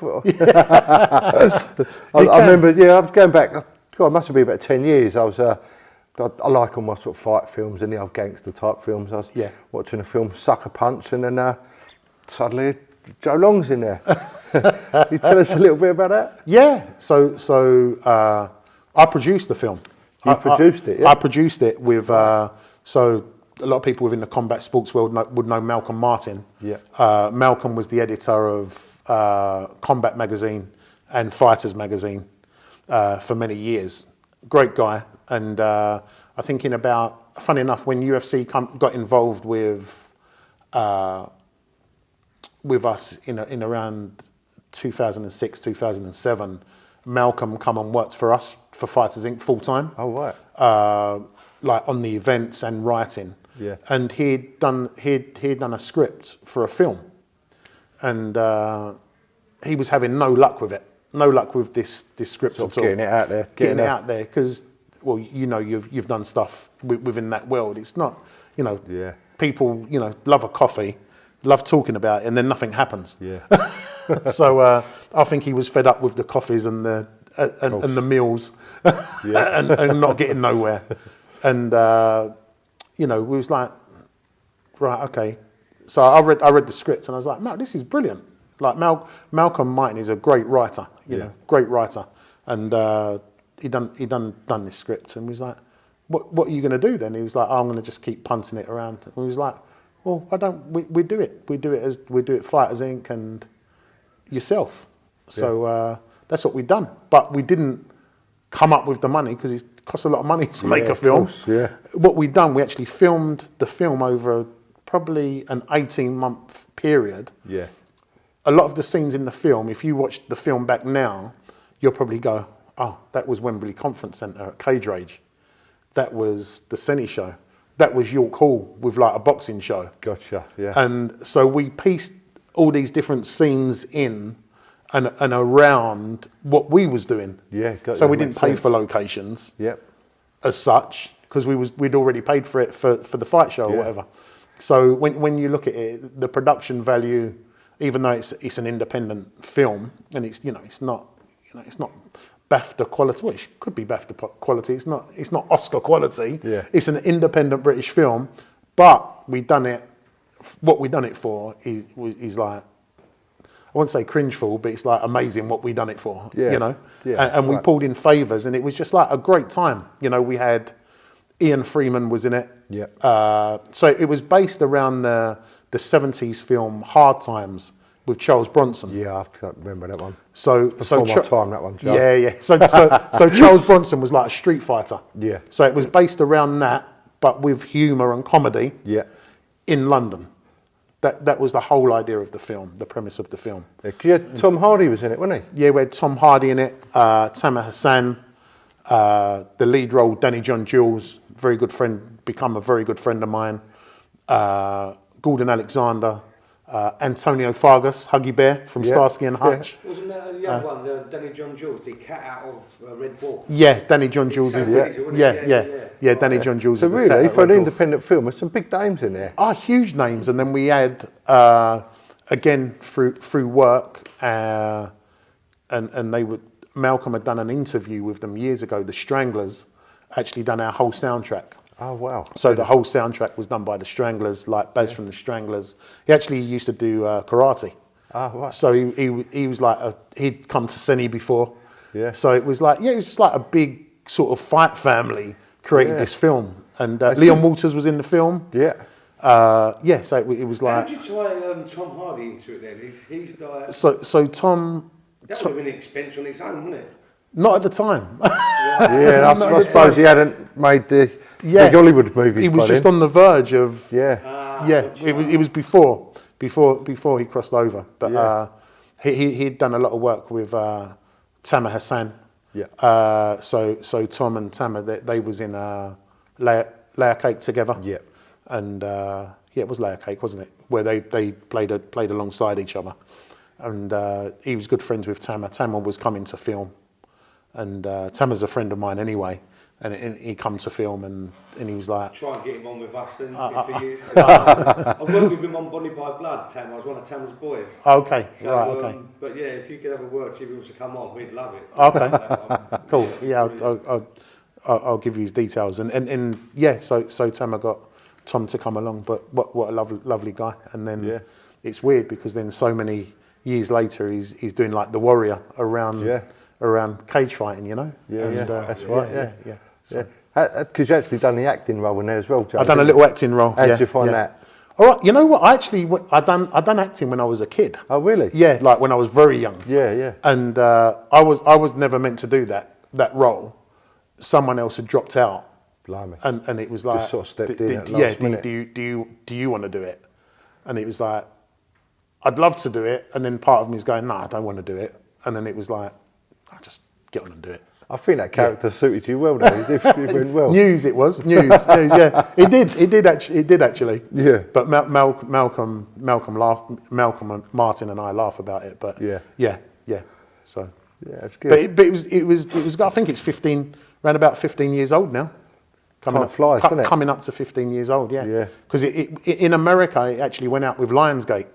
I remember. Yeah, I was going back. God, it must have been about 10 years. I like all my sort of fight films and the old gangster type films. I was watching a film, Sucker Punch, and then suddenly Joe Long's in there. Can you tell us a little bit about that? Yeah. So I produced the film. You produced it? Yeah? I produced it with. So a lot of people within the combat sports world would know Malcolm Martin. Yeah. Malcolm was the editor of Combat Magazine and Fighters Magazine for many years. Great guy. And I think funny enough, when UFC got involved with us in around 2006, 2007, Malcolm come and worked for us for Fighters Inc. full time. Oh right. Like on the events and writing. Yeah. And he'd done a script for a film, and he was having no luck with it. No luck with this script Sort of at all. getting it out there. Getting it out there because, well, you know, you've done stuff within that world. It's not, you know, people, you know, love a coffee, love talking about it, and then nothing happens. Yeah. So I think he was fed up with the coffees and the meals, and not getting nowhere. And you know, we was like, right, okay. So I read the script and I was like, this is brilliant. Like Malcolm Martin is a great writer, you know, great writer. And he done this script and we was like, what are you going to do then? He was like, I'm going to just keep punting it around. And we was like, well, we do it. We do it Fighters Inc. and yourself. So that's what we've done. But we didn't come up with the money, because it costs a lot of money to make a of film. course, yeah. What we've done, we actually filmed the film over probably an 18-month period. Yeah. A lot of the scenes in the film, if you watch the film back now, you'll probably go, oh, that was Wembley Conference Centre at Cage Rage. That was the Senny show. That was York Hall with like a boxing show. Gotcha, yeah. And so we pieced all these different scenes in and around what we was doing. Yeah, got so you, we makes didn't pay sense. for locations Yep. as such, because we'd already paid for it for the fight show or Yeah. whatever. So when you look at it, the production value, even though it's an independent film and it's not BAFTA quality. Well, it could be BAFTA quality. It's not Oscar quality. Yeah. It's an independent British film, but we done it. What we done it for is like, I wouldn't say cringeful, but it's like amazing what we done it for. Yeah. You know. Yeah, And we right. pulled in favours, and it was just like a great time. You know, we had Ian Freeman was in it. Yep. So it was based around the 70s film Hard Times with Charles Bronson. Yeah, I can't remember that one. So Before my time, that one, Joe. Yeah, yeah. So Charles Bronson was like a street fighter. Yeah. So it was based around that, but with humour and comedy Yeah. in London. That was the whole idea of the film, the premise of the film. Yeah, 'cause you had Tom Hardy was in it, wasn't Yeah, we had Tom Hardy in it, Tamer Hassan, the lead role, Danny John Jules, very good friend, become a very good friend of mine, Gordon Alexander, Antonio Fargas, Huggy Bear from Yeah. Starsky and Hutch. Wasn't that the other one, Danny John Jules, the cat out of Red Bull? Yeah, Danny John Jules is Yeah. yeah. Danny John Jules So is the really, cat at for an Red Bull. independent film, there's some big names in there. Huge names, and then we had again through work, and they would. Malcolm had done an interview with them years ago. The Stranglers actually done our whole soundtrack. Oh, wow. So the whole soundtrack was done by the Stranglers, like Baz from the Stranglers. He actually used to do karate. Ah, right. So he was like he'd come to Senny before. Yeah. So it was like, it was just like a big sort of fight family created Yeah. this film, and Leon Walters was in the film. Yeah. So it was How like. did you tie Tom Hardy into it then? He's like, So Tom, that would have been an expense on its own, wouldn't it? not at the time. Yeah, I suppose he hadn't made the big Hollywood movies. He was by just then. on the verge of. Yeah. It was before he crossed over. But he'd done a lot of work with Tamer Hassan. Yeah. So Tom and Tamer, they was in Layer Cake together. Yeah. And it was Layer Cake, wasn't it? Where they played alongside each other. And he was good friends with Tamer. Tamer was coming to film. And Tamer's a friend of mine anyway. And he come to film, and he was like... Try and get him on with us then, if he is. I worked with him on Body by Blood, Tam. I was one of Tam's boys. Okay, So, right, okay. But yeah, if you could have a word, if he wants to come on, we'd love it. Okay, cool. Yeah, I'll give you his details. And yeah, so Tamer got Tom to come along, but what a lovely guy. And then it's weird because then so many years later, he's doing like the Warrior around cage fighting, you know? Yeah, and, that's right, yeah. So. Because you actually done the acting role in there as well, Joe. I've done a little acting role. How did you find that? All right, you know what? I done acting when I was a kid. Oh, really? Yeah, like when I was very young. Yeah. And I was never meant to do that role. Someone else had dropped out. Blimey. And it was like, Just sort of stepped in at last minute. do you want to do it? And it was like, I'd love to do it. And then part of me is going, no, I don't want to do it. And then it was like, I'll just get on and do it. I think that character suited you well, though. It went well. News, yeah. It did actually. Yeah. But Malcolm and Martin and I laugh about it. But yeah. So yeah, it's good. But it was. I think it's 15, around about 15 years old now. Time flies, doesn't it? Coming up to 15 years old, yeah. Yeah. Because in America, it actually went out with Lionsgate.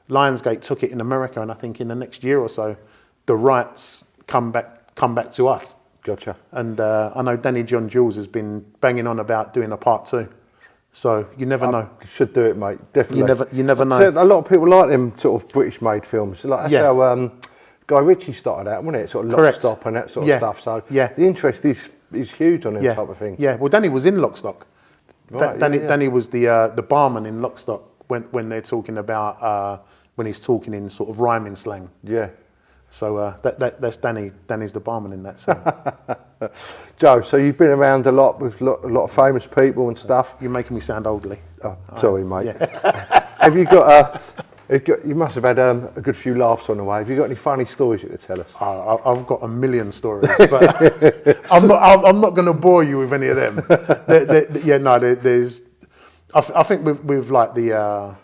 Lionsgate took it in America, and I think in the next year or so, the rights come back to us. Gotcha. And I know Danny John Jules has been banging on about doing a part 2. So you never know. You should do it, mate. Definitely. You never know. So a lot of people like them sort of British-made films. Like that's Yeah. how Guy Ritchie started out, wasn't it? Sort of Lock, Correct. Stop and that sort of Yeah. stuff. So Yeah. the interest is huge on them type of thing. Yeah. Well, Danny was in Lock, Stock. Right, Danny was the barman in Lock, Stock when they're talking about when he's talking in sort of rhyming slang. Yeah. So that's Danny. Danny's the barman in that scene. Joe, so you've been around a lot with a lot of famous people and stuff. You're making me sound elderly. Oh, sorry, mate. Yeah. Have you got you must have had a good few laughs on the way. Have you got any funny stories you could tell us? I've got a million stories, but I'm not going to bore you with any of them. There's. I think with like the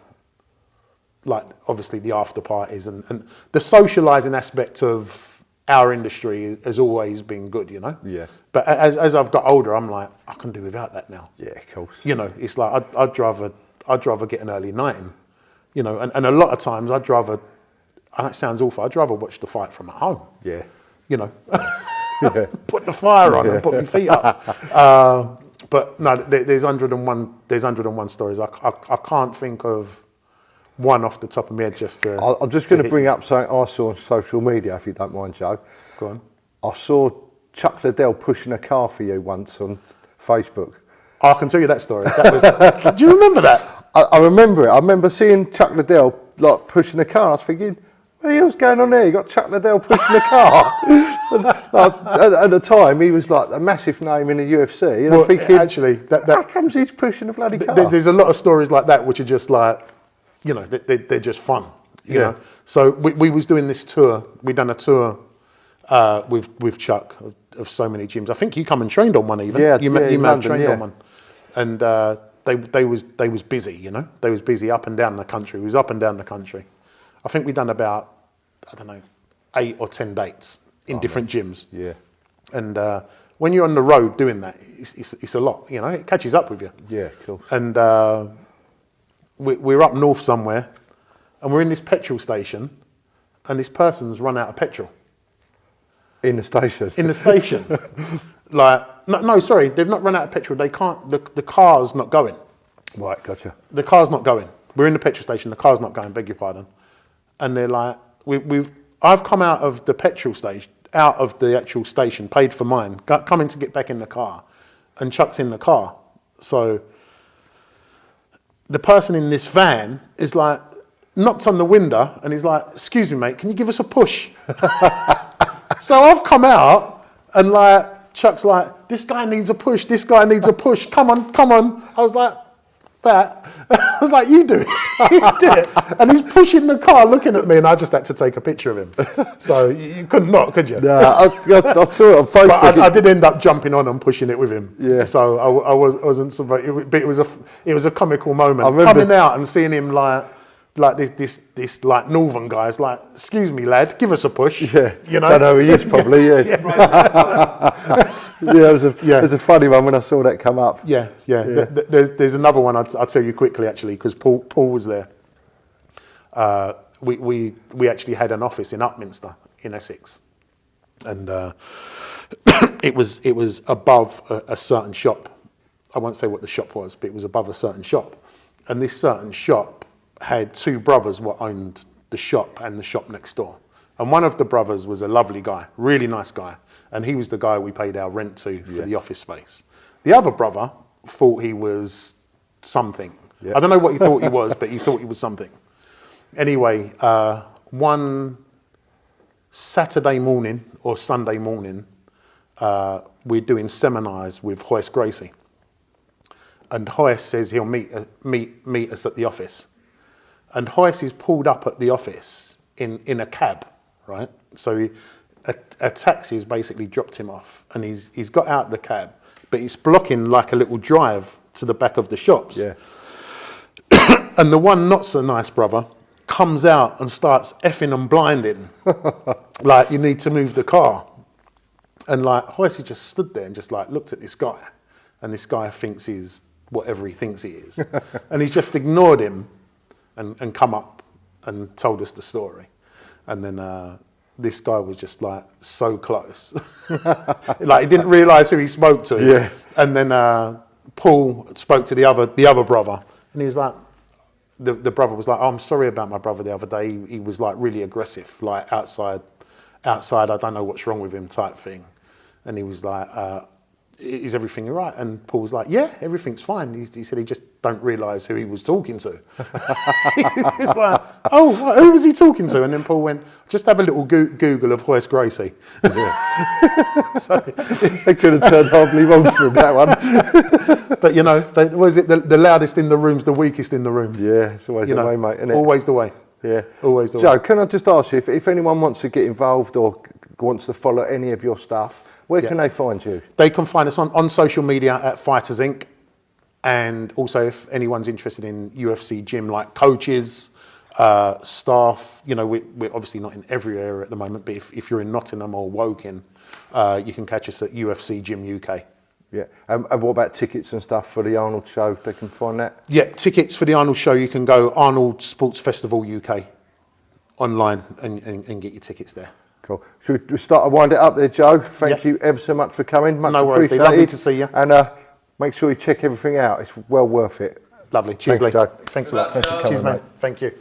like obviously the after parties and the socialising aspect of our industry has always been good, you know. Yeah. But as I've got older, I'm like, I can do without that now. Yeah, of course. You know, it's like I'd rather get an early night in, you know, and a lot of times I'd rather, and it sounds awful, I'd rather watch the fight from at home. Yeah. You know, Yeah. put the fire on and put my feet up. But no, there's 101 stories. I can't think of one off the top of my head just to. I'm just going to bring up something I saw on social media, if you don't mind, Joe. Go on. I saw Chuck Liddell pushing a car for you once on Facebook. I can tell you that story. That was, do you remember that? I remember it. I remember seeing Chuck Liddell like pushing the car. I was thinking, what the hell's going on there? You got Chuck Liddell pushing the car. At the time, he was like a massive name in the UFC. And Well, I'm thinking, actually, how comes he's pushing a bloody car? There's a lot of stories like that which are just like, you know, they're just fun. You know. So we was doing this tour. We done a tour with Chuck of so many gyms. I think you come and trained on one even. Yeah, you may have London, trained yeah. on one. And they was busy, you know. They was busy up and down the country. We was up and down the country. I think we done about, I don't know, 8 or 10 dates in different gyms. Yeah. And when you're on the road doing that, it's a lot, you know. It catches up with you. Yeah, cool. And we're up north somewhere, and we're in this petrol station, and this person's run out of petrol. In the station. In the station. Like, no, sorry, they've not run out of petrol. They can't, the car's not going. Right, gotcha. The car's not going. We're in the petrol station, the car's not going, beg your pardon. And they're like, I've come out of the petrol station, out of the actual station, paid for mine, coming to get back in the car, and Chuck's in the car. So the person in this van is like, knocks on the window, and he's like, excuse me, mate, can you give us a push? So I've come out, and like, Chuck's like, this guy needs a push, this guy needs a push, come on. I was like, that. I was like, you do it. You do it. And he's pushing the car, looking at me, and I just had to take a picture of him. So you couldn't not, could you? No, I saw it on Facebook. But I did end up jumping on and pushing it with him. Yeah. So I wasn't, but it was a comical moment. I remember Coming out and seeing him like this like northern guy's like, excuse me, lad, give us a push. Yeah, you know. Don't know who he is probably. Yeah. It was a funny one when I saw that come up. Yeah. There's another one I'll tell you quickly actually, because Paul was there. We actually had an office in Upminster in Essex, and it was above a certain shop. I won't say what the shop was, but it was above a certain shop, and this certain shop had 2 brothers what owned the shop and the shop next door. And one of the brothers was a lovely guy, really nice guy. And he was the guy we paid our rent to for the office space. The other brother thought he was something. Yeah. I don't know what he thought he was, but he thought he was something. Anyway, one Saturday morning or Sunday morning, we're doing seminars with Hoyce Gracie. And Hoyce says he'll meet us at the office. And Hoyce is pulled up at the office in a cab, right? So a taxi has basically dropped him off, and he's got out the cab, but it's blocking like a little drive to the back of the shops. Yeah. And the one not so nice brother comes out and starts effing and blinding, like, you need to move the car. And like Hoyce just stood there and just like looked at this guy, and this guy thinks he's whatever he thinks he is, and he's just ignored him. And come up and told us the story. And then this guy was just like so close. Like he didn't realise who he spoke to. Yeah. And then Paul spoke to the other brother, and he was like, the brother was like, oh, I'm sorry about my brother the other day. He was like really aggressive, like outside, I don't know what's wrong with him type thing. And he was like, is everything all right? And Paul was like, yeah, everything's fine. He said he just don't realise who he was talking to. It's like, oh, who was he talking to? And then Paul went, just have a little Google of Hoist Gracie. So, They could have turned hardly wrong from that one. but you know, was it the loudest in the room's the weakest in the room? Yeah, it's always the way, mate, isn't it? Always the way. Yeah. Always the way. Joe, can I just ask you, if anyone wants to get involved or wants to follow any of your stuff, where can they find you? They can find us on social media at Fighters Inc. And also if anyone's interested in UFC gym, like coaches, staff, you know, we're obviously not in every area at the moment, but if you're in Nottingham or Woking, you can catch us at UFC Gym UK. Yeah, and what about tickets and stuff for the Arnold show? They can find that? Yeah, tickets for the Arnold show, you can go Arnold Sports Festival UK online and get your tickets there. Cool. Should we start to wind it up there, Joe? Thank you ever so much for coming. Much No worries, appreciated. lovely to see you. And make sure you check everything out. It's well worth it. Lovely. Cheers, Thanks, Lee. Joe. Thanks a lot. Thanks for coming, Cheers, mate. mate. Thank you.